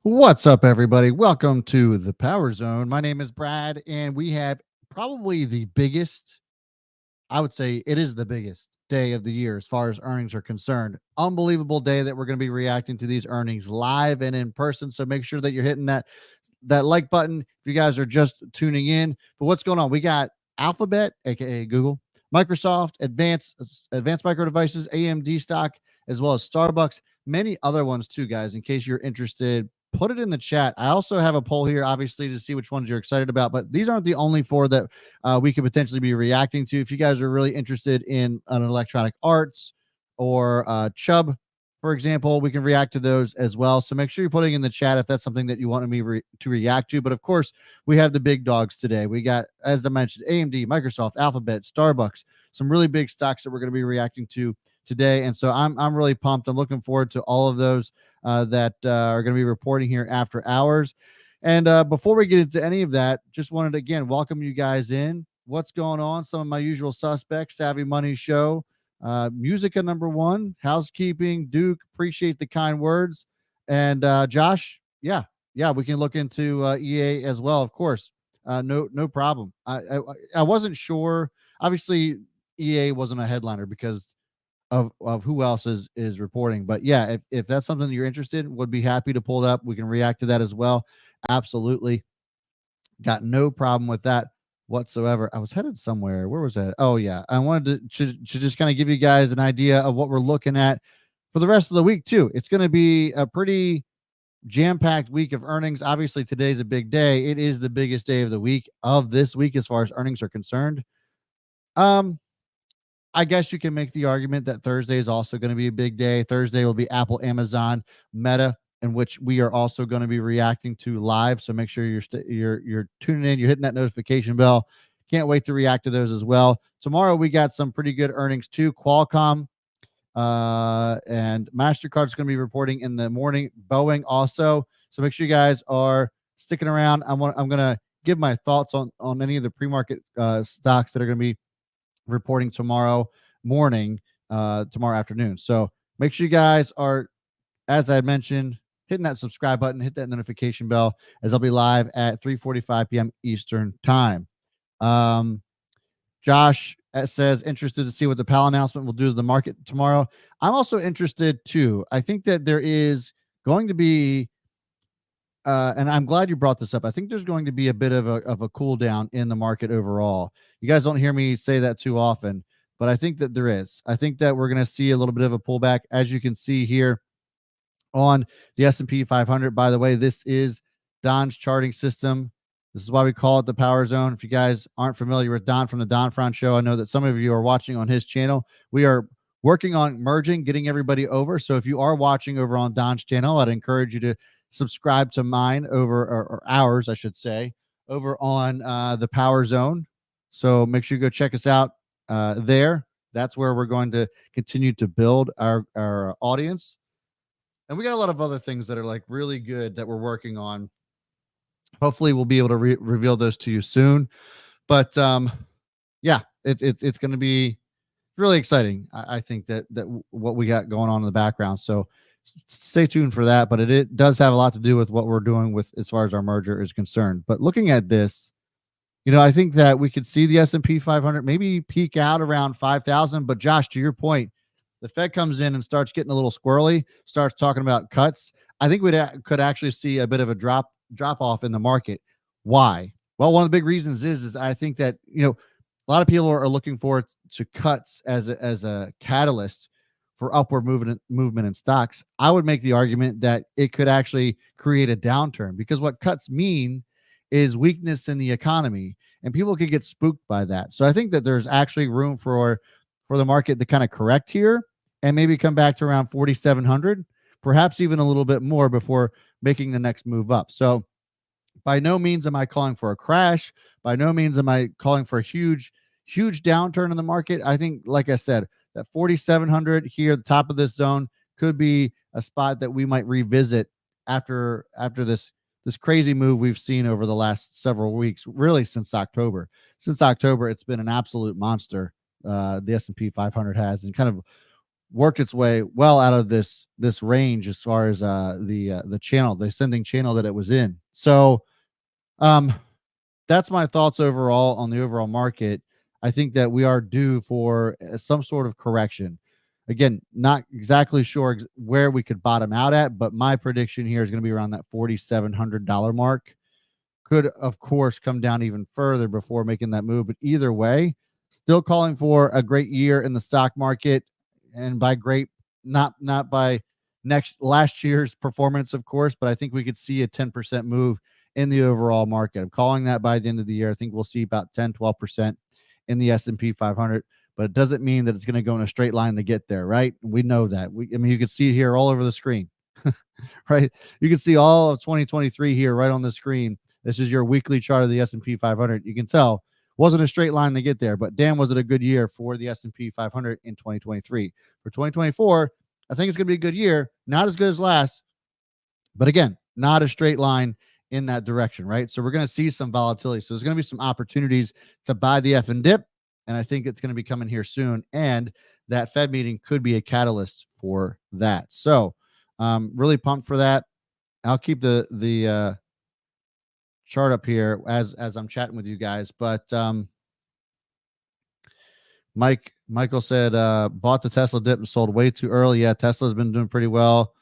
What's up, everybody? Welcome to the Power Zone. My name is Brad, and we have probably the biggest, I would say it is the biggest day of the year as far as earnings are concerned. Unbelievable day that we're going to be reacting to these earnings live and in person. So make sure that you're hitting that like button if you guys are just tuning in. But what's going on? We got Alphabet, aka Google, Microsoft, Advanced Micro Devices, AMD stock, as well as Starbucks, many other ones too, guys. In case you're interested, put it in the chat. I also have a poll here, obviously, to see which ones you're excited about. But these aren't the only four that we could potentially be reacting to. If you guys are really interested in an electronic arts or Chubb, for example, we can react to those as well. So make sure you're putting in the chat if that's something that you want me to react to. But of course, we have the big dogs today. We got, as I mentioned, AMD, Microsoft, Alphabet, Starbucks, some really big stocks that we're going to be reacting to today. And so I'm really pumped. I'm looking forward to all of those that are going to be reporting here after hours. And before we get into any of that, just wanted to again welcome you guys in. What's going on? Some of my usual suspects: Savvy Money Show, Musica number one, Housekeeping, Duke. Appreciate the kind words, and Josh. Yeah, we can look into EA as well, of course. No problem. I wasn't sure. Obviously, EA wasn't a headliner because of who else is reporting. But yeah, if that's something that you're interested in, would be happy to pull it up. We can react to that as well. Absolutely. Got no problem with that whatsoever. I was headed somewhere. Where was that? Oh yeah. I wanted to just kind of give you guys an idea of what we're looking at for the rest of the week too. It's going to be a pretty jam-packed week of earnings. Obviously, today's a big day. It is the biggest day of the week of this week as far as earnings are concerned. I guess you can make the argument that Thursday is also going to be a big day. Thursday will be Apple, Amazon, Meta, in which we are also going to be reacting to live. So make sure you're tuning in, you're hitting that notification bell. Can't wait to react to those as well. Tomorrow we got some pretty good earnings too. Qualcomm and MasterCard's going to be reporting in the morning. Boeing also. So make sure you guys are sticking around. I'm going to give my thoughts on any of the pre-market stocks that are going to be reporting tomorrow morning, tomorrow afternoon. So make sure you guys are, as I mentioned, hitting that subscribe button, hit that notification bell, as I'll be live at 3:45 p.m. Eastern time. Josh says, interested to see what the PAL announcement will do to the market tomorrow. I'm also interested too. I think that there is going to be, and I'm glad you brought this up. I think there's going to be a bit of a cool down in the market overall. You guys don't hear me say that too often, but I think that there is. I think that we're going to see a little bit of a pullback, as you can see here on the S&P 500. By the way, this is Don's charting system. This is why we call it the Power Zone. If you guys aren't familiar with Don from the Don Fran Show, I know that some of you are watching on his channel. We are working on merging, getting everybody over. So if you are watching over on Don's channel, I'd encourage you to subscribe to mine over, or ours, I should say, over on the Power Zone. So make sure you go check us out there. That's where we're going to continue to build our audience. And we got a lot of other things that are like really good that we're working on. Hopefully we'll be able to reveal those to you soon. But yeah, it's going to be really exciting. I think that what we got going on in the background. So stay tuned for that. But it does have a lot to do with what we're doing with as far as our merger is concerned. But looking at this, I think that we could see the S&P 500 maybe peak out around 5,000. But Josh, to your point, the Fed comes in and starts getting a little squirrely, starts talking about cuts. I think we could actually see a bit of a drop off in the market. Why? Well, one of the big reasons is I think that a lot of people are looking forward to cuts as a catalyst for upward movement in stocks. I would make the argument that it could actually create a downturn, because what cuts mean is weakness in the economy, and people could get spooked by that. So I think that there's actually room for the market to kind of correct here and maybe come back to around 4,700, perhaps even a little bit more before making the next move up. So by no means am I calling for a crash. By no means am I calling for a huge downturn in the market. I think, like I said, that 4,700 here at the top of this zone could be a spot that we might revisit after this crazy move we've seen over the last several weeks, really since October. Since October, it's been an absolute monster. The S&P 500 has, and kind of worked its way well out of this range as far as the channel, the ascending channel that it was in. So um that's my thoughts overall on the overall market. I think that we are due for some sort of correction. Again, not exactly sure where we could bottom out at, but my prediction here is going to be around that $4,700 mark. Could, of course, come down even further before making that move. But either way, still calling for a great year in the stock market. And by great, not by last year's performance, of course, but I think we could see a 10% move in the overall market. I'm calling that by the end of the year. I think we'll see about 10, 12% in the S&P 500, but it doesn't mean that it's going to go in a straight line to get there, right? We know that. I mean, you can see it here all over the screen, right? You can see all of 2023 here right on the screen. This is your weekly chart of the S&P 500. You can tell wasn't a straight line to get there, but damn, was it a good year for the S&P 500 in 2023. For 2024, I think it's going to be a good year. Not as good as last, but again, not a straight line in that direction, right? So we're going to see some volatility. So there's going to be some opportunities to buy the F and dip, and I think it's going to be coming here soon. And that Fed meeting could be a catalyst for that. So really pumped for that. I'll keep the chart up here as I'm chatting with you guys. But Michael said bought the Tesla dip and sold way too early. Yeah, Tesla's been doing pretty well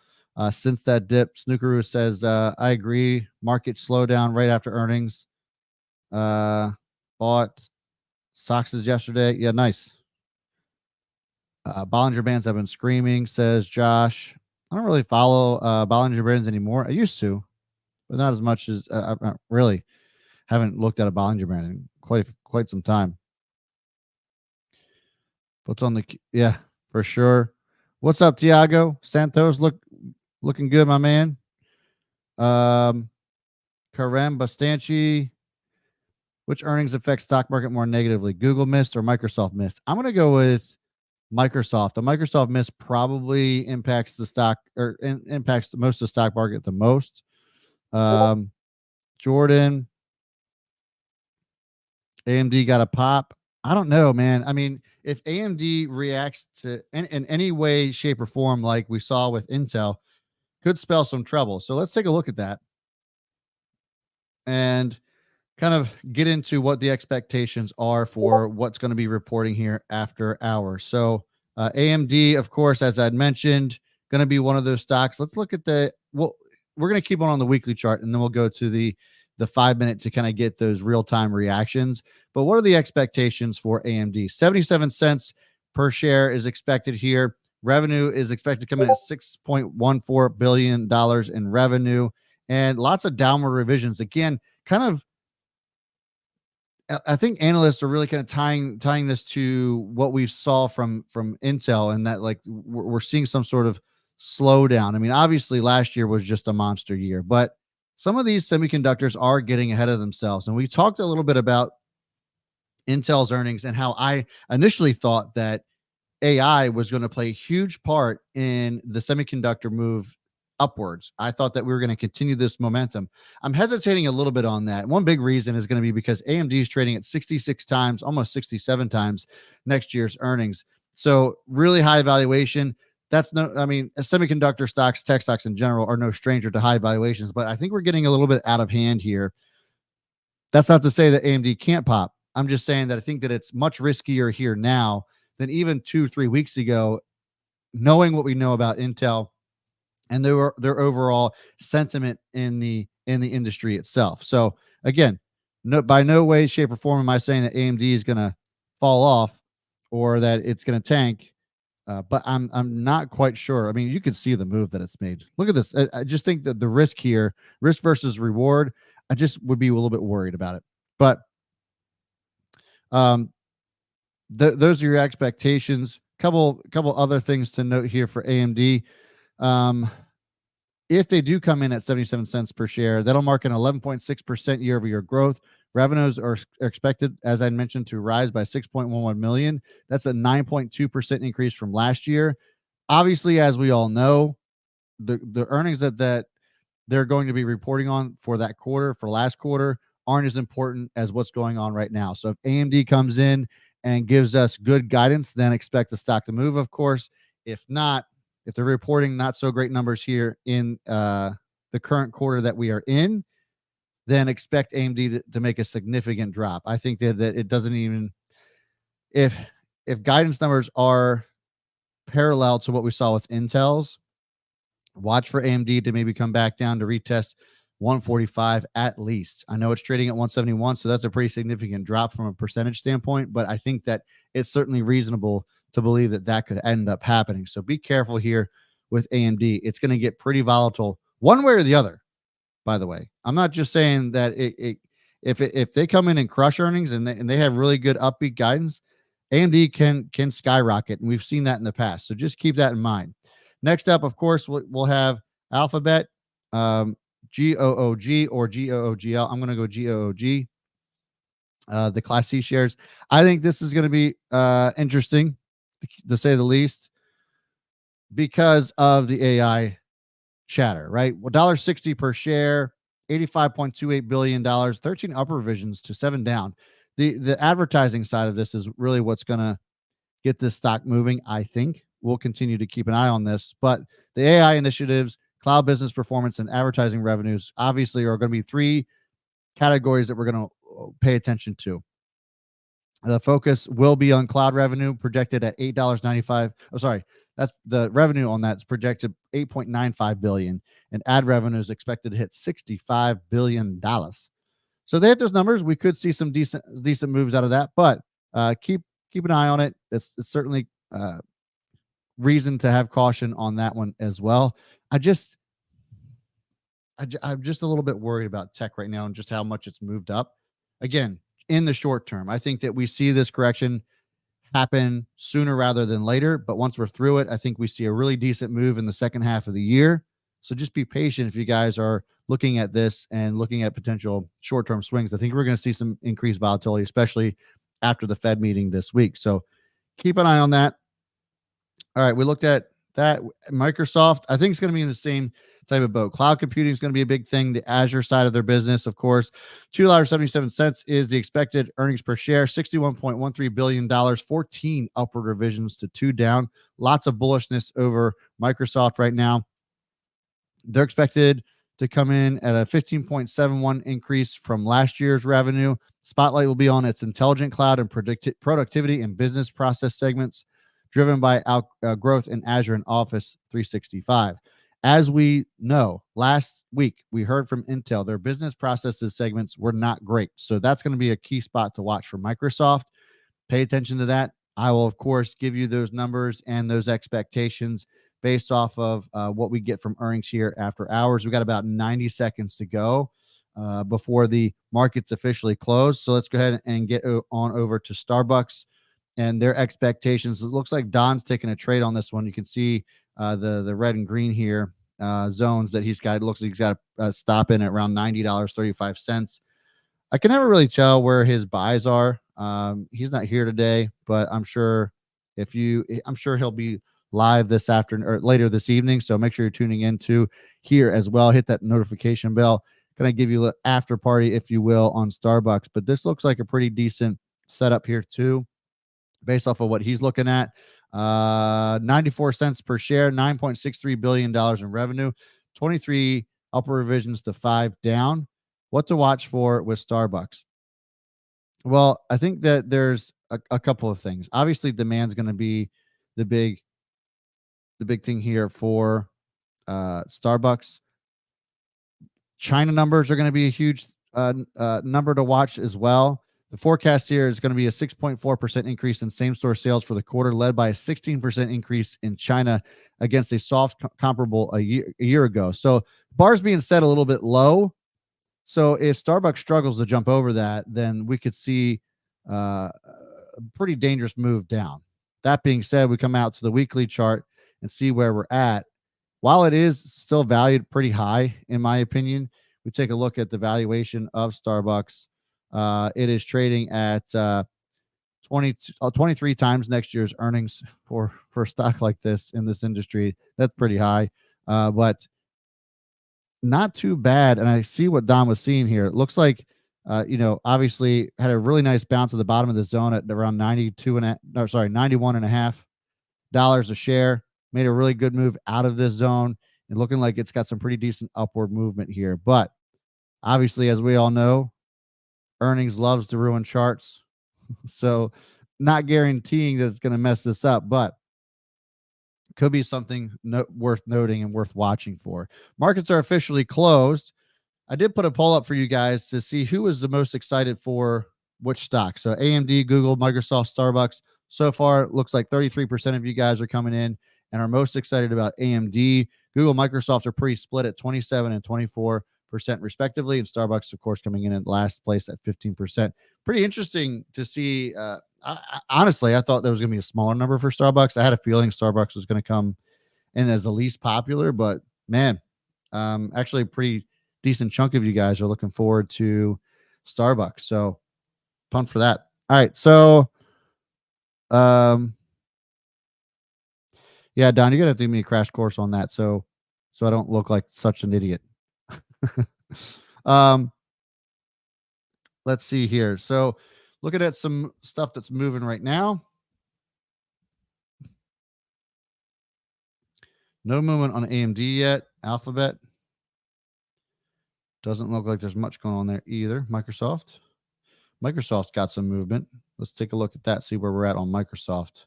since that dip. Snookeroo says I agree. Market slowdown right after earnings. Bought Soxes yesterday. Yeah, nice. Bollinger Bands have been screaming, says Josh. I don't really follow Bollinger Bands anymore. I used to, but not as much as I really haven't looked at a Bollinger Band in quite some time. What's on the yeah, for sure. What's up, Tiago? Santos looking good, my man. Karem Bastanchi. Which earnings affect stock market more negatively? Google missed or Microsoft missed? I'm going to go with Microsoft. The Microsoft miss probably impacts the stock or impacts most of the stock market the most. Jordan, AMD got a pop. I don't know, man. I mean, if AMD reacts to in any way, shape, or form like we saw with Intel, could spell some trouble. So let's take a look at that and kind of get into what the expectations are for what's going to be reporting here after hours. So AMD, of course, as I'd mentioned, going to be one of those stocks. Let's look at we're going to keep on the weekly chart, and then we'll go to the 5 minute to kind of get those real-time reactions. But what are the expectations for AMD? 77 cents per share is expected here. Revenue is expected to come in at $6.14 billion in revenue, and lots of downward revisions. Again, kind of, I think analysts are really kind of tying this to what we saw from Intel, and that like we're seeing some sort of slowdown. I mean, obviously last year was just a monster year, but some of these semiconductors are getting ahead of themselves. And we talked a little bit about Intel's earnings and how I initially thought that AI was going to play a huge part in the semiconductor move upwards. I thought that we were going to continue this momentum. I'm hesitating a little bit on that. One big reason is going to be because AMD is trading at 66 times, almost 67 times next year's earnings. So really high valuation. Semiconductor stocks, tech stocks in general are no stranger to high valuations, but I think we're getting a little bit out of hand here. That's not to say that AMD can't pop. I'm just saying that I think that it's much riskier here now than even 2-3 weeks ago, knowing what we know about Intel and their overall sentiment in the industry itself. So again, by no way, shape, or form am I saying that AMD is going to fall off or that it's going to tank. But I'm not quite sure. I mean, you can see the move that it's made. Look at this. I just think that the risk versus reward, I just would be a little bit worried about it. But those are your expectations. Couple other things to note here for AMD. If they do come in at 77 cents per share, that'll mark an 11.6% year-over-year growth. Revenues are expected, as I mentioned, to rise by 6.11 million. That's a 9.2% increase from last year. Obviously, as we all know, the earnings that they're going to be reporting on for that quarter, for last quarter, aren't as important as what's going on right now. So if AMD comes in and gives us good guidance, then expect the stock to move, of course. If not, if they're reporting not so great numbers here in the current quarter that we are in, then expect AMD to make a significant drop. I think that it doesn't even, if guidance numbers are parallel to what we saw with Intel's, watch for AMD to maybe come back down to retest 145 at least. I know it's trading at 171, so that's a pretty significant drop from a percentage standpoint, but I think that it's certainly reasonable to believe that that could end up happening. So be careful here with AMD. It's going to get pretty volatile one way or the other, by the way. I'm not just saying that if they come in and crush earnings and they have really good upbeat guidance, AMD can skyrocket, and we've seen that in the past. So just keep that in mind. Next up, of course, we'll have Alphabet, GOOG or GOOGL. I'm going to go GOOG, the Class C shares. I think this is going to be interesting, to say the least, because of the AI chatter, right? Well, $1.60 per share, $85.28 billion, 13 up revisions to 7 down. The advertising side of this is really what's going to get this stock moving. I think we'll continue to keep an eye on this, but the AI initiatives, cloud business performance, and advertising revenues obviously are going to be 3 categories that we're going to pay attention to. The focus will be on cloud revenue, projected at $8.95. Oh, sorry. That's the revenue on that's projected $8.95 billion, and ad revenue is expected to hit $65 billion. So they hit those numbers. We could see some decent moves out of that, but keep an eye on it. It's certainly reason to have caution on that one as well. I'm just a little bit worried about tech right now and just how much it's moved up. Again, in the short term, I think that we see this correction happen sooner rather than later. But once we're through it, I think we see a really decent move in the second half of the year. So just be patient if you guys are looking at this and looking at potential short-term swings. I think we're going to see some increased volatility, especially after the Fed meeting this week. So keep an eye on that. All right, we looked at that. Microsoft, I think, is going to be in the same type of boat. Cloud computing is going to be a big thing. The Azure side of their business, of course. $2.77 is the expected earnings per share. $61.13 billion, 14 upward revisions to 2 down. Lots of bullishness over Microsoft right now. They're expected to come in at a 15.71 increase from last year's revenue. Spotlight will be on its intelligent cloud and productivity and business process segments, driven by growth in Azure and Office 365. As we know, last week we heard from Intel, their business processes segments were not great. So that's going to be a key spot to watch for Microsoft. Pay attention to that. I will, of course, give you those numbers and those expectations based off of what we get from earnings here after hours. We got about 90 seconds to go before the markets officially close. So let's go ahead and get on over to StarBucks and their expectations. It looks like Don's taking a trade on this one. You can see the red and green here zones that he's got. It looks like he's got a stop in at around $90.35. I can never really tell where his buys are. He's not here today, but I'm sure he'll be live this afternoon or later this evening. So make sure you're tuning into here as well. Hit that notification bell. Can I give you an after party, if you will, on StarBucks? But this looks like a pretty decent setup here too, based off of what he's looking at. 94 cents per share, $9.63 billion in revenue, 23 upper revisions to 5 down. What to watch for with StarBucks? Well, I think that there's a couple of things. Obviously, demand's going to be the big thing here for StarBucks. China numbers are going to be a huge number to watch as well. The forecast here is going to be a 6.4% increase in same-store sales for the quarter, led by a 16% increase in China against a soft comparable a year ago. So bar's being set a little bit low. So if Starbucks struggles to jump over that, then we could see a pretty dangerous move down. That being said, we come out to the weekly chart and see where we're at. While it is still valued pretty high, in my opinion, we take a look at the valuation of Starbucks. It is trading at 23 times next year's earnings for a stock like this in this industry. That's pretty high, but not too bad. And I see what Don was seeing here. It looks like, obviously had a really nice bounce at the bottom of the zone at around $91.5 a share. made a really good move out of this zone and looking like it's got some pretty decent upward movement here. But obviously, as we all know, earnings loves to ruin charts. So not guaranteeing that it's going to mess this up, but could be something worth noting and worth watching for. Markets are officially closed. I did put a poll up for you guys to see who was the most excited for which stock. So AMD, Google, Microsoft, Starbucks. So far, it looks like 33% of you guys are coming in and are most excited about AMD. Google, Microsoft are pretty split at 27 and 24% respectively. And Starbucks, of course, coming in at last place at 15%. Pretty interesting to see. Honestly, I thought there was going to be a smaller number for Starbucks. I had a feeling Starbucks was going to come in as the least popular, but man, actually a pretty decent chunk of you guys are looking forward to Starbucks. So pumped for that. All right. So, yeah, Don, you're going to have to give me a crash course on that. So I don't look like such an idiot. Let's see here. So looking at some stuff that's moving right now. No movement on AMD yet. Alphabet. Doesn't look like there's much going on there either. Microsoft's got some movement. Let's take a look at that, see where we're at on Microsoft.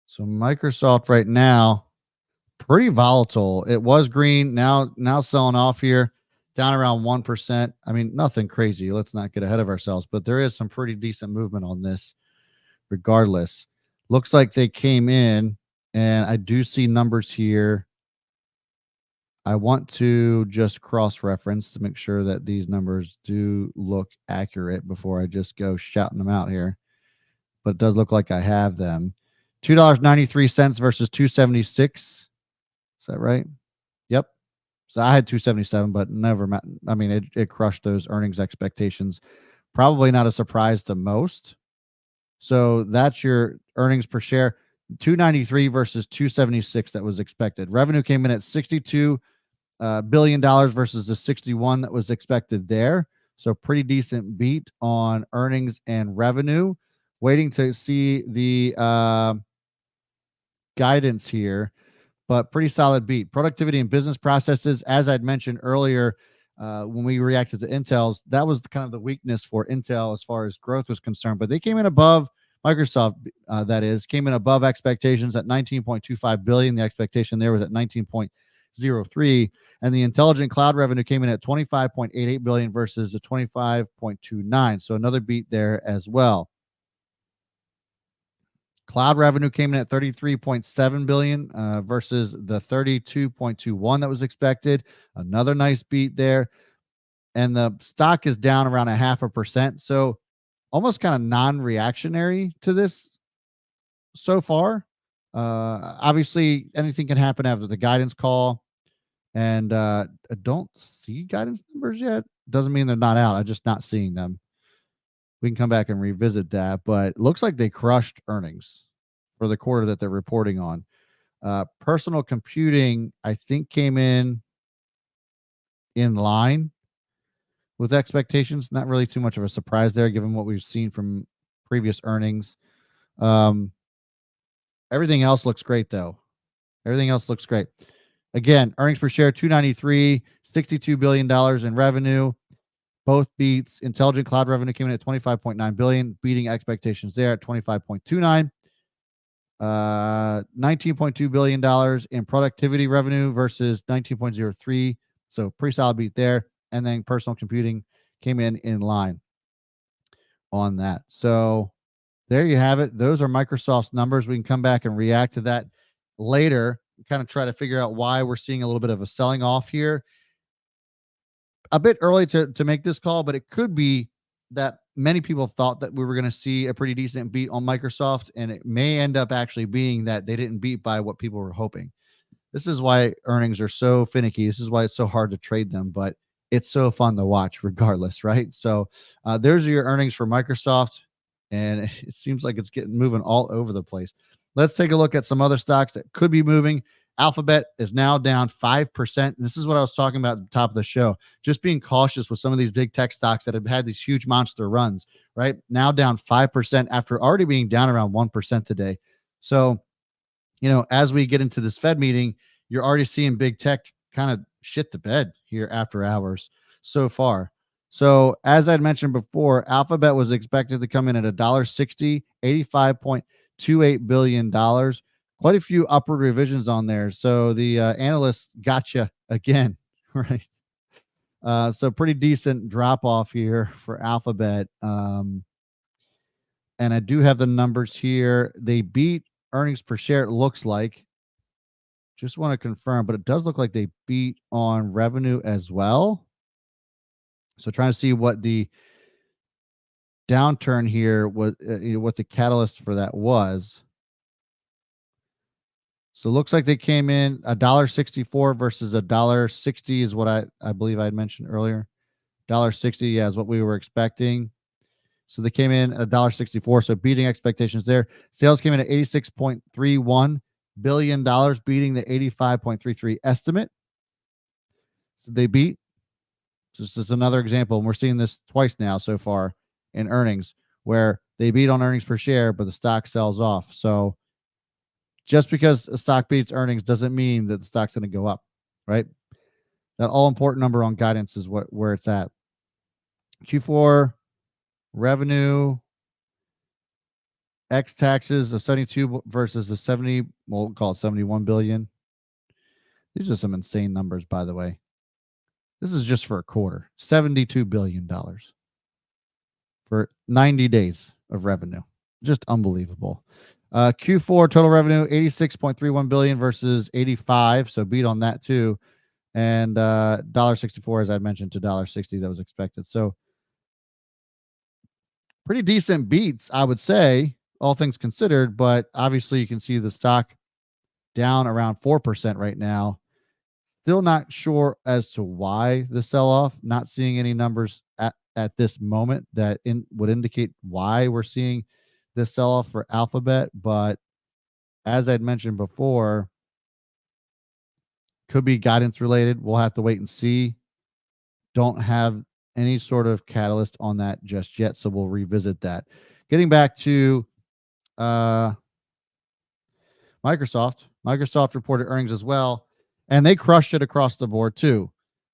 So Microsoft right now, pretty volatile. It was green, now selling off here, down around 1%. I mean, nothing crazy. Let's not get ahead of ourselves, but there is some pretty decent movement on this regardless. Looks like they came in, and I do see numbers here. I want to just cross-reference to make sure that these numbers do look accurate before I just go shouting them out here. But it does look like I have them. $2.93 versus $2.76. Is that right? Yep. So I had 277, but never. I mean, it crushed those earnings expectations. Probably not a surprise to most. So that's your earnings per share, 293 versus 276 that was expected. Revenue came in at $62 billion versus the 61 that was expected there. So pretty decent beat on earnings and revenue. Waiting to see the guidance here, but pretty solid beat. Productivity and business processes, as I'd mentioned earlier, when we reacted to Intel's, that was kind of the weakness for Intel as far as growth was concerned. But they came in above Microsoft, came in above expectations at 19.25 billion. The expectation there was at 19.03, and the intelligent cloud revenue came in at 25.88 billion versus the 25.29. So another beat there as well. Cloud revenue came in at 33.7 billion versus the 32.21 that was expected. Another nice beat there. And the stock is down around 0.5%. So almost kind of non-reactionary to this so far. Obviously, anything can happen after the guidance call. And I don't see guidance numbers yet. Doesn't mean they're not out. I'm just not seeing them. We can come back and revisit that, but it looks like they crushed earnings for the quarter that they're reporting on. Personal computing, I think, came in line with expectations. Not really too much of a surprise there, given what we've seen from previous earnings. Everything else looks great, though. Everything else looks great. Again, earnings per share, $293, $62 billion in revenue. Both beats. Intelligent cloud revenue came in at 25.9 billion, beating expectations there at 25.29. $19.2 billion in productivity revenue versus 19.03. So pretty solid beat there. And then personal computing came in line on that. So there you have it. Those are Microsoft's numbers. We can come back and react to that later, kind of try to figure out why we're seeing a little bit of a selling off here. A bit early to make this call, but it could be that many people thought that we were going to see a pretty decent beat on Microsoft, and it may end up actually being that they didn't beat by what people were hoping. This is why earnings are so finicky. This is why it's so hard to trade them, but it's so fun to watch regardless, right? So there's your earnings for Microsoft, and it seems like it's moving all over the place. Let's take a look at some other stocks that could be moving. Alphabet is now down 5%. This is what I was talking about at the top of the show. Just being cautious with some of these big tech stocks that have had these huge monster runs, right? Now down 5% after already being down around 1% today. So, as we get into this Fed meeting, you're already seeing big tech kind of shit the bed here after hours so far. So, as I'd mentioned before, Alphabet was expected to come in at $1.60, $85.28 billion. Quite a few upward revisions on there. So the analysts got you again, right? So pretty decent drop off here for Alphabet. And I do have the numbers here. They beat earnings per share, it looks like. Just want to confirm, but it does look like they beat on revenue as well. So trying to see what the downturn here was, what the catalyst for that was. So it looks like they came in $1.64 versus $1.60 is what I believe I had mentioned earlier. $1.60, yeah, is what we were expecting. So they came in at $1.64, so beating expectations there. Sales came in at $86.31 billion, beating the 85.33 estimate. So they beat. So this is another example, and we're seeing this twice now so far in earnings, where they beat on earnings per share, but the stock sells off. So just because a stock beats earnings doesn't mean that the stock's going to go up, right? That all important number on guidance is where it's at. Q4 revenue X taxes of 72 versus the 70, we'll call it 71 billion. These are some insane numbers, by the way. This is just for a quarter, $72 billion for 90 days of revenue. Just unbelievable. Q4 total revenue, 86.31 billion versus 85. So beat on that too. And $1.64, as I mentioned, to $1.60 that was expected. So pretty decent beats, I would say, all things considered. But obviously, you can see the stock down around 4% right now. Still not sure as to why the sell-off. Not seeing any numbers at this moment that would indicate why we're seeing this sell-off for Alphabet. But as I'd mentioned before, could be guidance related. We'll have to wait and see. Don't have any sort of catalyst on that just yet, so we'll revisit that. Getting back to Microsoft. Microsoft reported earnings as well, and they crushed it across the board too.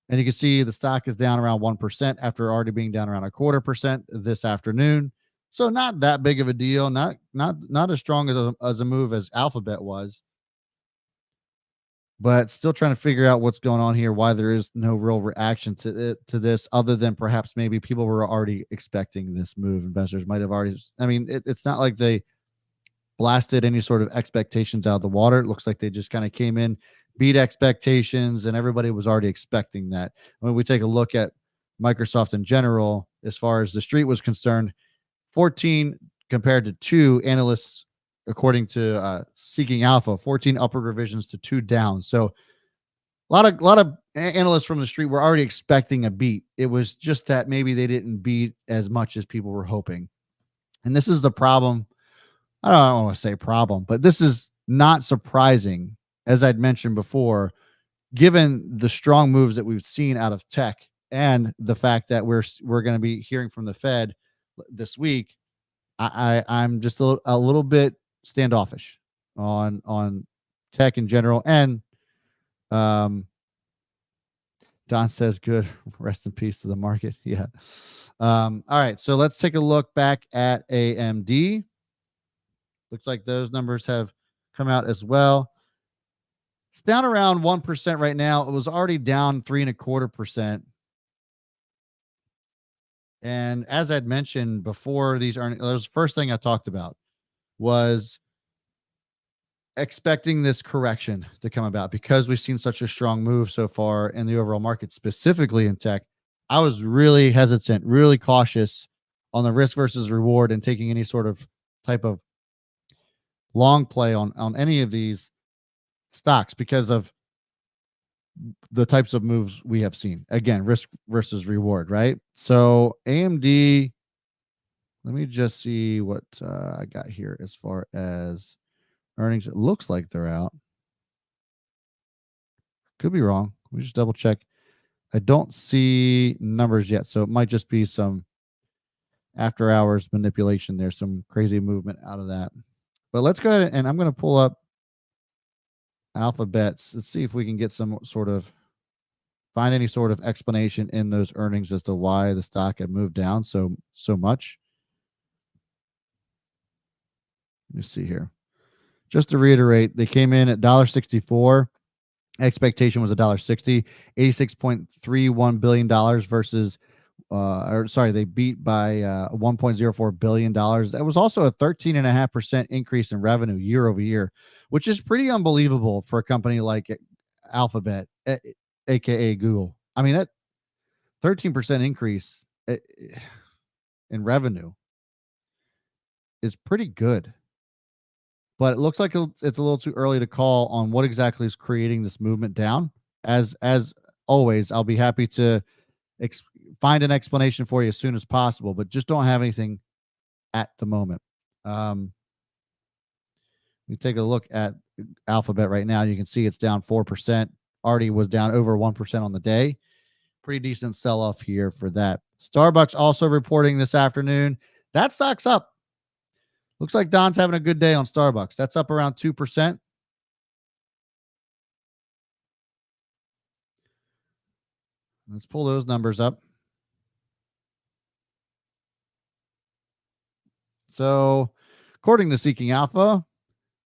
And you can see the stock is down around 1% after already being down around 0.25% this afternoon. So not that big of a deal. Not as strong as a move as Alphabet was. But still trying to figure out what's going on here, why there is no real reaction to this, other than perhaps maybe people were already expecting this move. Investors might have already. I mean, it's not like they blasted any sort of expectations out of the water. It looks like they just kind of came in, beat expectations, and everybody was already expecting that. When we take a look at Microsoft in general, as far as the street was concerned, 14 compared to 2 analysts, according to Seeking Alpha, 14 upward revisions to 2 down. So a lot of analysts from the street were already expecting a beat. It was just that maybe they didn't beat as much as people were hoping. And this is the problem. I don't want to say problem, but this is not surprising, as I'd mentioned before, given the strong moves that we've seen out of tech and the fact that we're going to be hearing from the Fed this week. I'm just a little bit standoffish on tech in general. And Don says good. Rest in peace to the market. Yeah. All right. So let's take a look back at AMD. Looks like those numbers have come out as well. It's down around 1% right now. It was already down 3.25%. And as I'd mentioned before, these earnings, that was the first thing I talked about, was expecting this correction to come about because we've seen such a strong move so far in the overall market, specifically in tech. I was really hesitant, really cautious on the risk versus reward and taking any sort of type of long play on any of these stocks because of the types of moves we have seen. Again, risk versus reward, right? So AMD, let me just see what I got here as far as earnings. It looks like they're out. Could be wrong. We just double check. I don't see numbers yet, so it might just be some after hours manipulation. There's some crazy movement out of that. But let's go ahead and I'm going to pull up Alphabets. Let's see if we can get some sort of find any sort of explanation in those earnings as to why the stock had moved down so much. Let me see here. Just to reiterate, they came in at $1.64. Expectation was $1.60, $86.31 billion versus, they beat by $1.04 billion. That was also a 13.5% increase in revenue year over year, which is pretty unbelievable for a company like Alphabet, aka Google. I mean, that 13% increase in revenue is pretty good. But it looks like it's a little too early to call on what exactly is creating this movement down. As always, I'll be happy to find an explanation for you as soon as possible, but just don't have anything at the moment. We take a look at Alphabet right now. You can see it's down 4%. Already was down over 1% on the day. Pretty decent sell-off here for that. Starbucks also reporting this afternoon. That stock's up. Looks like Don's having a good day on Starbucks. That's up around 2%. Let's pull those numbers up. So, according to Seeking Alpha,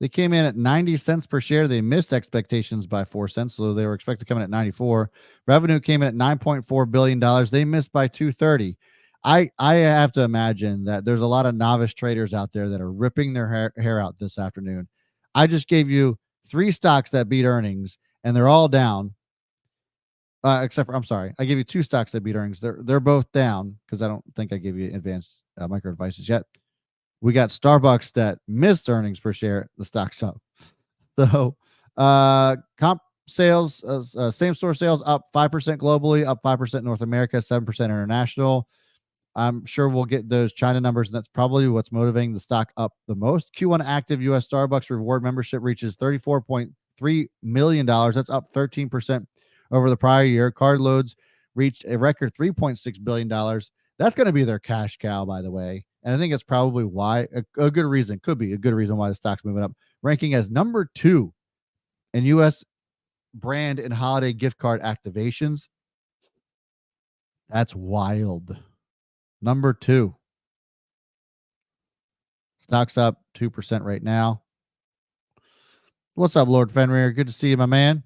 they came in at 90 cents per share. They missed expectations by 4 cents, so they were expected to come in at 94. Revenue came in at $9.4 billion. They missed by 230. I have to imagine that there's a lot of novice traders out there that are ripping their hair out this afternoon. I just gave you 3 stocks that beat earnings, and they're all down. Except for, I'm sorry, I gave you 2 stocks that beat earnings. They're both down because I don't think I gave you advanced micro devices yet. We got Starbucks that missed earnings per share. The stock's up. So comp sales, same store sales up 5% globally, up 5% North America, 7% international. I'm sure we'll get those China numbers, and that's probably what's motivating the stock up the most. Q1 active U.S. Starbucks reward membership reaches $34.3 million. That's up 13% over the prior year. Card loads reached a record $3.6 billion. That's going to be their cash cow, by the way. And I think it's probably why a good reason, could be a good reason why the stock's moving up, ranking as number 2 in U.S. brand and holiday gift card activations. That's wild. Number 2. Stock's up 2% right now. What's up, Lord Fenrir? Good to see you, my man.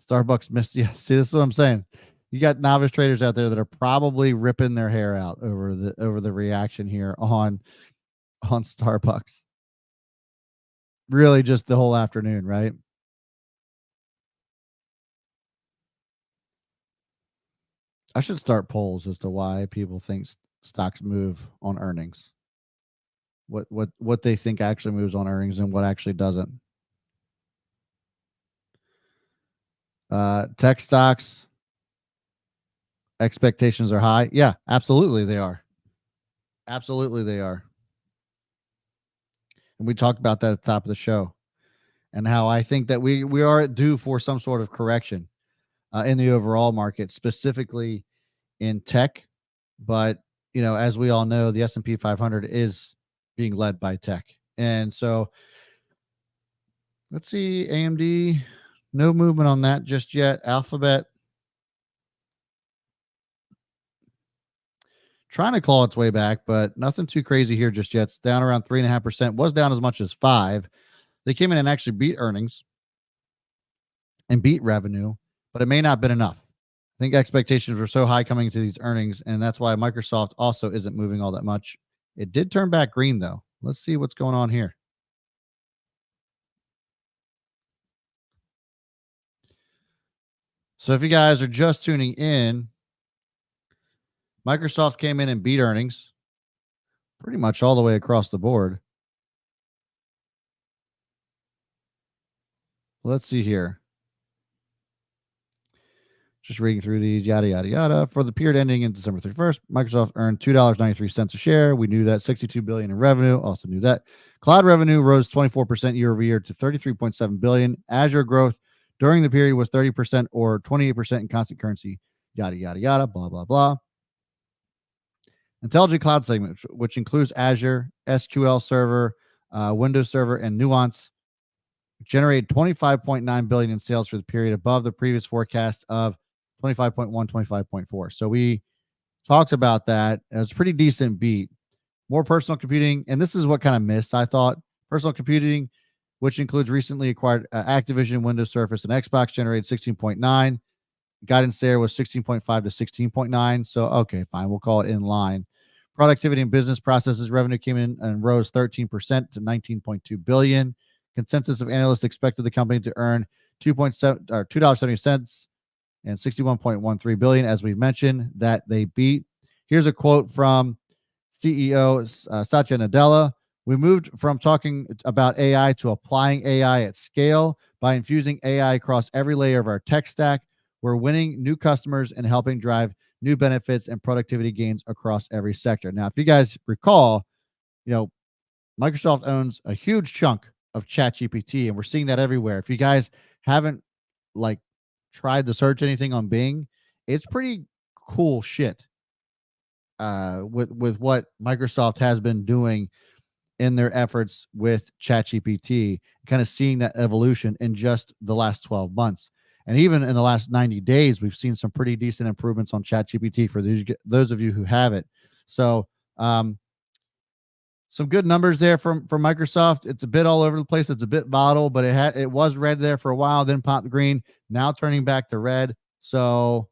Starbucks missed. Yeah, see, this is what I'm saying. You got novice traders out there that are probably ripping their hair out over the reaction here on Starbucks. Really, just the whole afternoon, right? I should start polls as to why people think stocks move on earnings. What they think actually moves on earnings and what actually doesn't. Tech stocks expectations are high. Yeah, absolutely they are. Absolutely they are. And we talked about that at the top of the show, and how I think that we are due for some sort of correction in the overall market, specifically in tech. But as we all know, the S&P 500 is being led by tech, and so let's see. AMD, no movement on that just yet. Alphabet trying to claw its way back, but nothing too crazy here just yet. It's down around 3.5%. Was down as much as 5%. They came in and actually beat earnings and beat revenue, but it may not have been enough. I think expectations were so high coming into these earnings, and that's why Microsoft also isn't moving all that much. It did turn back green, though. Let's see what's going on here. So if you guys are just tuning in, Microsoft came in and beat earnings pretty much all the way across the board. Let's see here. Just reading through these, yada, yada, yada. For the period ending in December 31st, Microsoft earned $2.93 a share. We knew that. $62 billion in revenue. Also knew that. Cloud revenue rose 24% year over year to $33.7 billion. Azure growth during the period was 30% or 28% in constant currency. Yada, yada, yada, blah, blah, blah. Intelligent Cloud segment, which includes Azure, SQL Server, Windows Server, and Nuance, generated 25.9 billion in sales for the period, above the previous forecast of 25.1, 25.4. So we talked about that. It was a pretty decent beat. More personal computing, and this is what kind of missed, I thought. Personal computing, which includes recently acquired Activision, Windows Surface, and Xbox, generated 16.9. Guidance there was 16.5 to 16.9. So, okay, fine. We'll call it in line. Productivity and business processes revenue came in and rose 13% to 19.2 billion. Consensus of analysts expected the company to earn $2.70 and 61.13 billion. As we mentioned, that they beat. Here's a quote from CEO Satya Nadella. We moved from talking about AI to applying AI at scale by infusing AI across every layer of our tech stack. We're winning new customers and helping drive new benefits and productivity gains across every sector. Now, if you guys recall, Microsoft owns a huge chunk of ChatGPT, and we're seeing that everywhere. If you guys haven't tried to search anything on Bing, it's pretty cool shit with what Microsoft has been doing in their efforts with ChatGPT, kind of seeing that evolution in just the last 12 months. And even in the last 90 days, we've seen some pretty decent improvements on ChatGPT for those of you who have it. So some good numbers there from Microsoft. It's a bit all over the place. It's a bit volatile, but it was red there for a while, then popped green, now turning back to red. So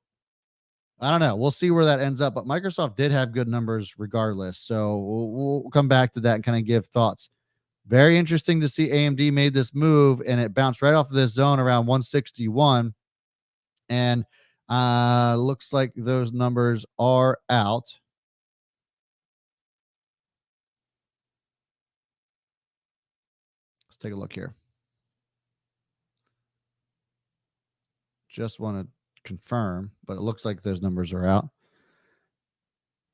I don't know. We'll see where that ends up. But Microsoft did have good numbers regardless. So we'll come back to that and kind of give thoughts. Very interesting to see AMD made this move, and it bounced right off of this zone around 161. And looks like those numbers are out. Let's take a look here. Just want to confirm, but it looks like those numbers are out.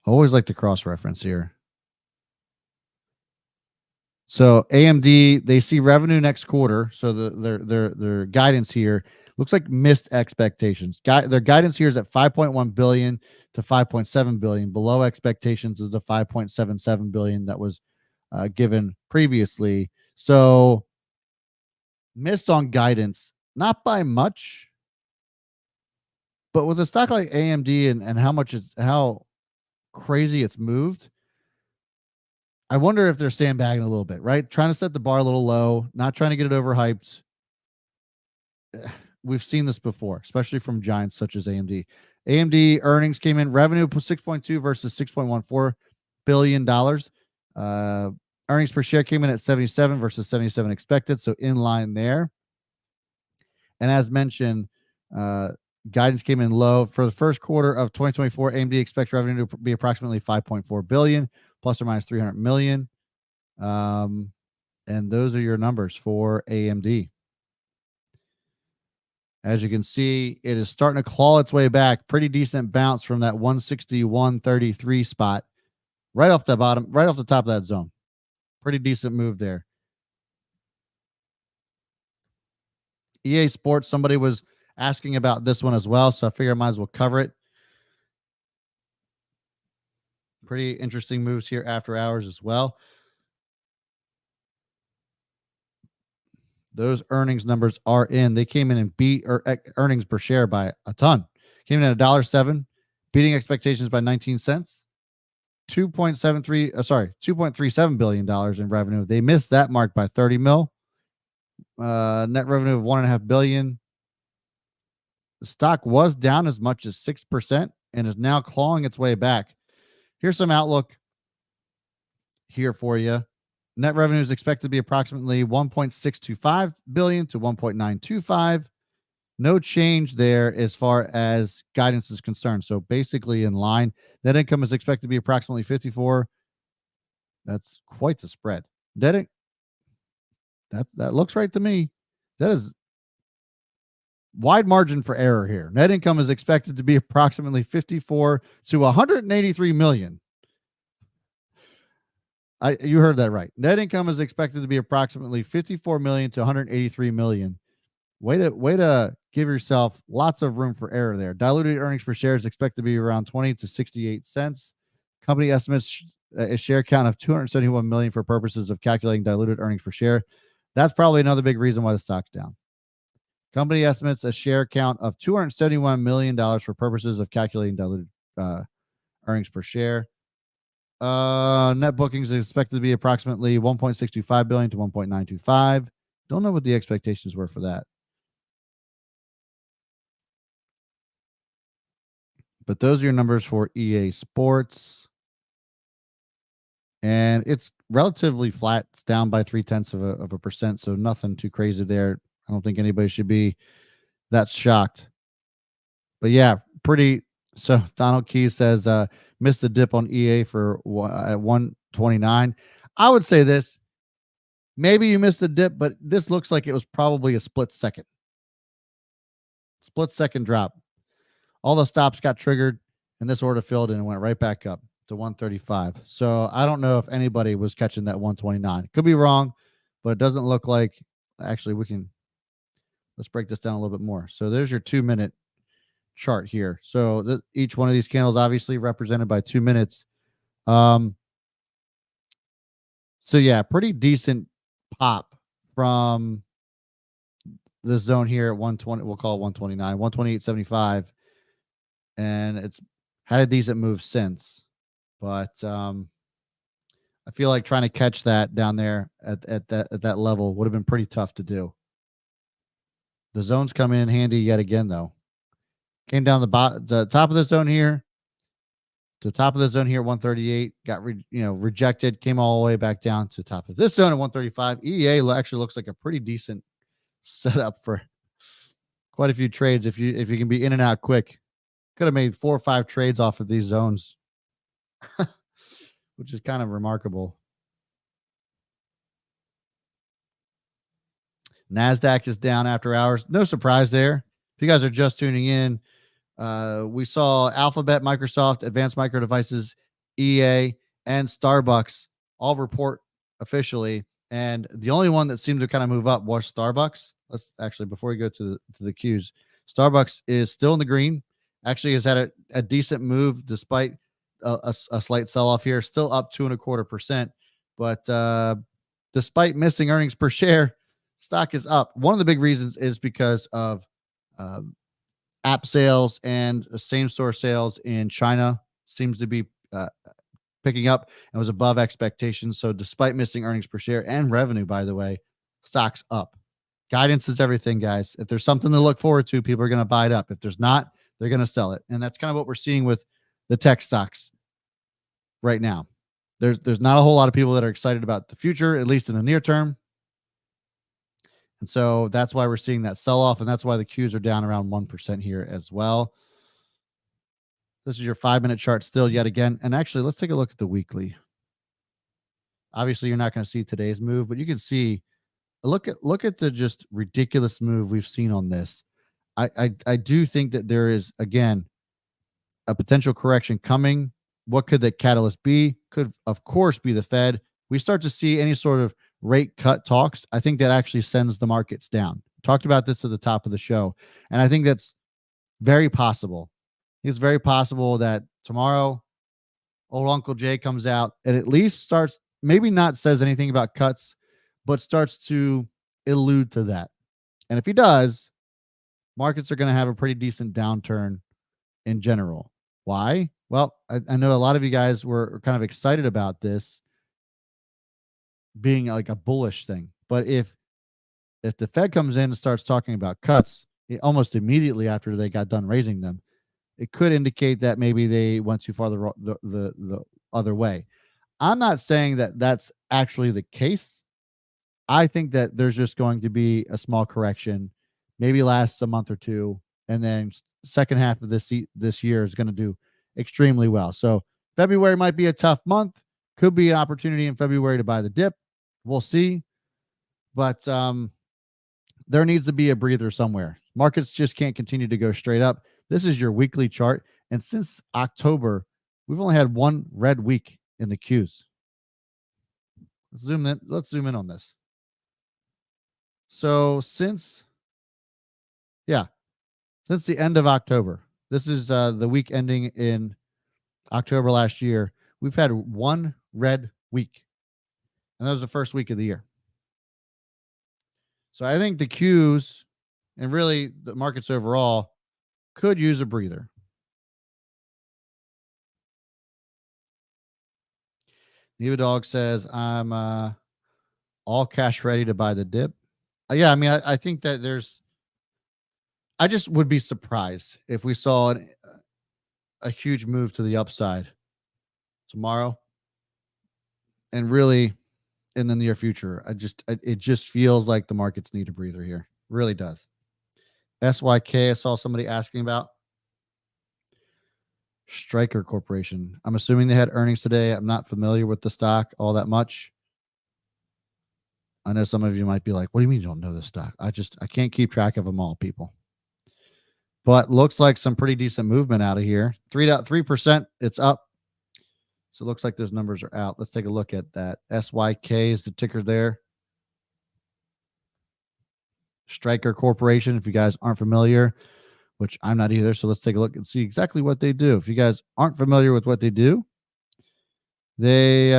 I always like to cross-reference here. So AMD, they see revenue next quarter. So their guidance here looks like missed expectations. Their guidance here is at 5.1 billion to 5.7 billion. Below expectations is the 5.77 billion that was given previously. So missed on guidance, not by much, but with a stock like AMD and how crazy it's moved, I wonder if they're sandbagging a little bit, right? Trying to set the bar a little low, not trying to get it overhyped. We've seen this before, especially from giants such as AMD. AMD earnings came in, revenue 6.2 versus $6.14 billion. Earnings per share came in at 77 versus 77 expected, so in line there. And as mentioned, guidance came in low. For the first quarter of 2024, AMD expects revenue to be approximately 5.4 billion, plus or minus 300 million. And those are your numbers for AMD. As you can see, it is starting to claw its way back. Pretty decent bounce from that 161.33 spot, right off the bottom, right off the top of that zone. Pretty decent move there. EA Sports, somebody was asking about this one as well, so I figure I might as well cover it. Pretty interesting moves here after hours as well. Those earnings numbers are in. They came in and beat earnings per share by a ton. Came in at $1.07, beating expectations by 19 cents. $2.37 billion in revenue. They missed that mark by 30 mil. Net revenue of $1.5 billion. The stock was down as much as 6% and is now clawing its way back. Here's some outlook here for you. Net revenue is expected to be approximately 1.625 billion to 1.925. No change there as far as guidance is concerned. So basically in line. Net income is expected to be approximately 54. That's quite the spread. That looks right to me. That is wide margin for error here. Net income is expected to be approximately 54 to 183 million. You heard that right. Net income is expected to be approximately 54 million to 183 million. way to give yourself lots of room for error there. Diluted earnings per share is expected to be around 20 to 68 cents. Company estimates a share count of 271 million for purposes of calculating diluted earnings per share. That's probably another big reason why the stock's down. Company estimates a share count of $271 million for purposes of calculating diluted earnings per share. Net bookings is expected to be approximately 1.625 billion to 1.925. Don't know what the expectations were for that. But those are your numbers for EA Sports. And it's relatively flat. It's down by 0.3%. So nothing too crazy there. I don't think anybody should be that shocked. But yeah, pretty. So Donald Key says, missed the dip on EA for at 129. I would say this. Maybe you missed the dip, but this looks like it was probably a split second. Split second drop. All the stops got triggered, and this order filled and went right back up to 135. So I don't know if anybody was catching that 129. Could be wrong, but it doesn't look like. Actually, let's break this down a little bit more. So there's your 2-minute chart here. So each one of these candles obviously represented by 2 minutes. So yeah, pretty decent pop from this zone here at 120. We'll call it 129, 128.75. And it's had a decent move since, but I feel like trying to catch that down there at that level would have been pretty tough to do. The zones come in handy yet again, though. Came down the top of the zone here, to the top of the zone here at 138, got rejected, came all the way back down to the top of this zone at 135. EA actually looks like a pretty decent setup for quite a few trades if you can be in and out quick. Could have made 4 or 5 trades off of these zones, which is kind of remarkable. NASDAQ is down after hours. No surprise there. If you guys are just tuning in, we saw Alphabet, Microsoft, Advanced Micro Devices, EA, and SBUX all report officially. And the only one that seemed to kind of move up was SBUX. Let's actually, before we go to the Qs, SBUX is still in the green. Actually has had a decent move despite a slight sell-off here. Still up 2.25%. But despite missing earnings per share, stock is up. One of the big reasons is because of app sales and same-store sales in China seems to be picking up and was above expectations. So despite missing earnings per share and revenue, by the way, stock's up. Guidance is everything, guys. If there's something to look forward to, people are going to buy it up. If there's not, they're going to sell it. And that's kind of what we're seeing with the tech stocks right now. There's not a whole lot of people that are excited about the future, at least in the near term. And so that's why we're seeing that sell off. And that's why the Qs are down around 1% here as well. This is your 5-minute chart still yet again. And actually, let's take a look at the weekly. Obviously, you're not going to see today's move, but you can see, look at the just ridiculous move we've seen on this. I do think that there is, again, a potential correction coming. What could the catalyst be? Could, of course, be the Fed. We start to see any sort of rate cut talks. I think that actually sends the markets down. Talked about this at the top of the show. And I think that's very possible. It's very possible that tomorrow old Uncle Jay comes out and at least starts, maybe not says anything about cuts, but starts to allude to that. And if he does, markets are going to have a pretty decent downturn in general. Why? Well, I know a lot of you guys were kind of excited about this being like a bullish thing. But if the Fed comes in and starts talking about cuts almost immediately after they got done raising them, it could indicate that maybe they went too far the other way. I'm not saying that that's actually the case. I think that there's just going to be a small correction, maybe lasts a month or two, and then second half of this year is going to do extremely well. So February might be a tough month. Could be an opportunity in February to buy the dip. We'll see. But there needs to be a breather somewhere. Markets just can't continue to go straight up. This is your weekly chart. And since October, we've only had one red week in the Qs. Let's zoom in on this. So since Yeah, since the end of October. This is the week ending in October last year. We've had one red week, and that was the first week of the year. So I think the Qs and really the markets overall could use a breather. Neva Dog says, I'm all cash ready to buy the dip. Yeah, I mean, I think that I just would be surprised if we saw a huge move to the upside tomorrow and really in the near future. It just feels like the markets need a breather here. Really does. SYK, I saw somebody asking about Stryker Corporation. I'm assuming they had earnings today. I'm not familiar with the stock all that much. I know some of you might be like, what do you mean you don't know this stock? I can't keep track of them all, people. But looks like some pretty decent movement out of here. 3.3%. It's up. So it looks like those numbers are out. Let's take a look at that. SYK is the ticker there. Stryker Corporation, if you guys aren't familiar, which I'm not either. So let's take a look and see exactly what they do. If you guys aren't familiar with what they do, they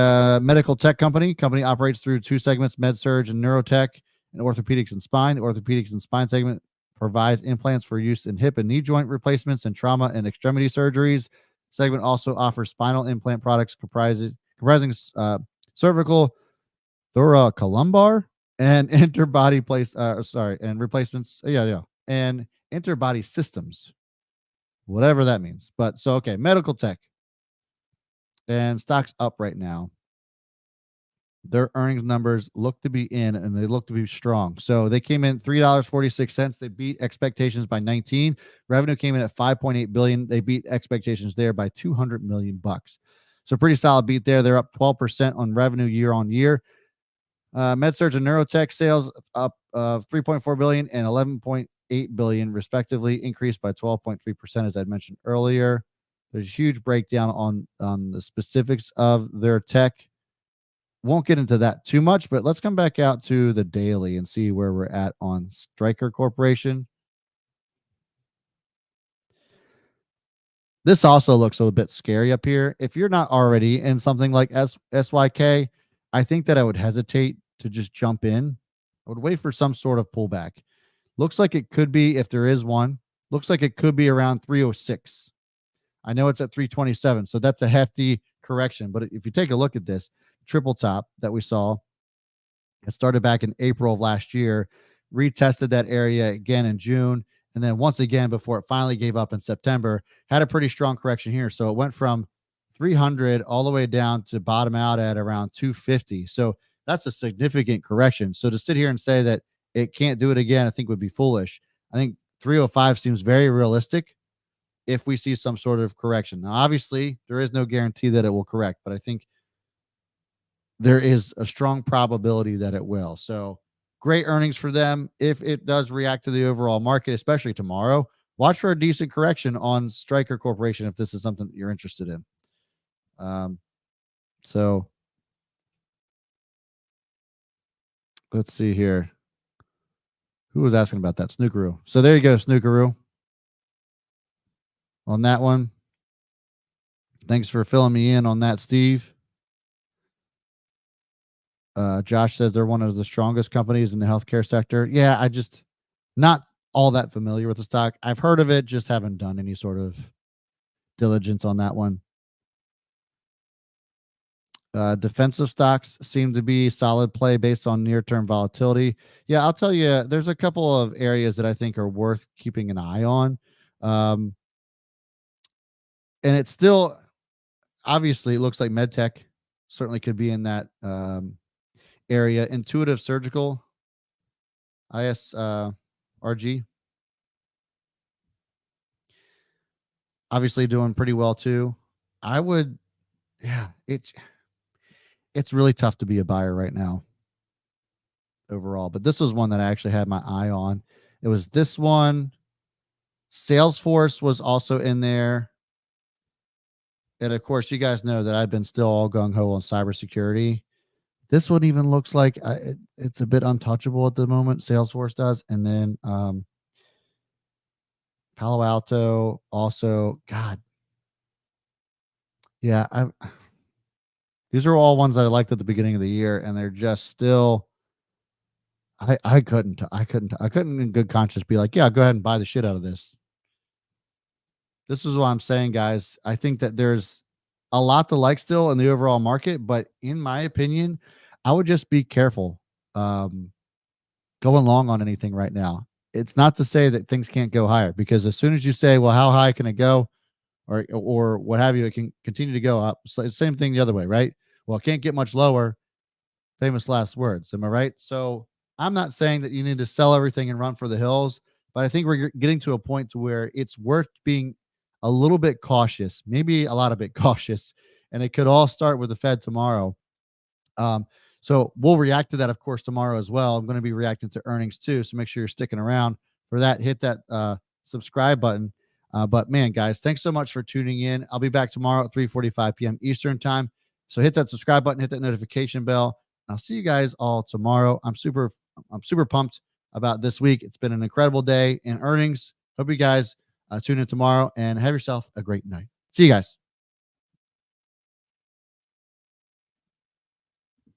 medical tech company operates through two segments, med surg and neurotech, and orthopedics and spine. The orthopedics and spine segment provides implants for use in hip and knee joint replacements and trauma and extremity surgeries. Segment also offers spinal implant products comprising cervical, thoracolumbar, and interbody and replacements. And interbody systems, whatever that means. But so okay, medical tech. And stock's up right now. Their earnings numbers look to be in, and they look to be strong. So they came in $3.46. They beat expectations by 19. Revenue came in at $5.8 billion. They beat expectations there by $200 million. So pretty solid beat there. They're up 12% on revenue year on year. MedSurg and Neurotech sales up $3.4 billion and $11.8 billion respectively, increased by 12.3%, as I mentioned earlier. There's a huge breakdown on the specifics of their tech. Won't get into that too much, but let's come back out to the daily and see where we're at on Stryker Corporation. This also looks a little bit scary up here. If you're not already in something like SYK, I think that I would hesitate to just jump in. I would wait for some sort of pullback. Looks like it could be, if there is one, looks like it could be around 306. I know it's at 327, so that's a hefty correction. But if you take a look at this triple top that we saw, it started back in April of last year, retested that area again in June, and then once again before it finally gave up in September, had a pretty strong correction here. So it went from 300 all the way down to bottom out at around 250. So that's a significant correction. So to sit here and say that it can't do it again, I think would be foolish. I think 305 seems very realistic if we see some sort of correction. Now, obviously, there is no guarantee that it will correct, but I think there is a strong probability that it will. So great earnings for them. If it does react to the overall market, especially tomorrow, watch for a decent correction on Stryker Corporation if this is something that you're interested in. So let's see here. Who was asking about that? Snookeroo. So there you go, Snookeroo. On that one. Thanks for filling me in on that, Steve. Josh says they're one of the strongest companies in the healthcare sector. Yeah, I just not all that familiar with the stock. I've heard of it, just haven't done any sort of diligence on that one. Defensive stocks seem to be solid play based on near-term volatility. Yeah, I'll tell you, there's a couple of areas that I think are worth keeping an eye on. And it's still, obviously, it looks like MedTech certainly could be in that area. Intuitive Surgical, ISRG, obviously doing pretty well too. It's really tough to be a buyer right now overall, but this was one that I actually had my eye on. It was this one. Salesforce was also in there. And of course, you guys know that I've been still all gung-ho on cybersecurity. This one even looks like it's a bit untouchable at the moment. Salesforce does. And then Palo Alto also, God, yeah, these are all ones that I liked at the beginning of the year, and they're just still. I couldn't in good conscience be like, yeah, go ahead and buy the shit out of this. This is what I'm saying, guys. I think that there's a lot to like still in the overall market, but in my opinion, I would just be careful um, going long on anything right now. It's not to say that things can't go higher, because as soon as you say, well, how high can it go, or what have you, it can continue to go up. So same thing the other way, right? Well, it can't get much lower. Famous last words. Am I right? So I'm not saying that you need to sell everything and run for the hills, but I think we're getting to a point to where it's worth being a little bit cautious, maybe a lot of bit cautious, and it could all start with the Fed tomorrow. Um, so we'll react to that, of course, tomorrow as well. I'm going to be reacting to earnings too, so make sure you're sticking around for that. Hit that subscribe button. But man, guys, thanks so much for tuning in. I'll be back tomorrow at 3:45 p.m. Eastern time. So hit that subscribe button, hit that notification bell. I'll see you guys all tomorrow. I'm super pumped about this week. It's been an incredible day in earnings. Hope you guys tune in tomorrow and have yourself a great night. See you guys.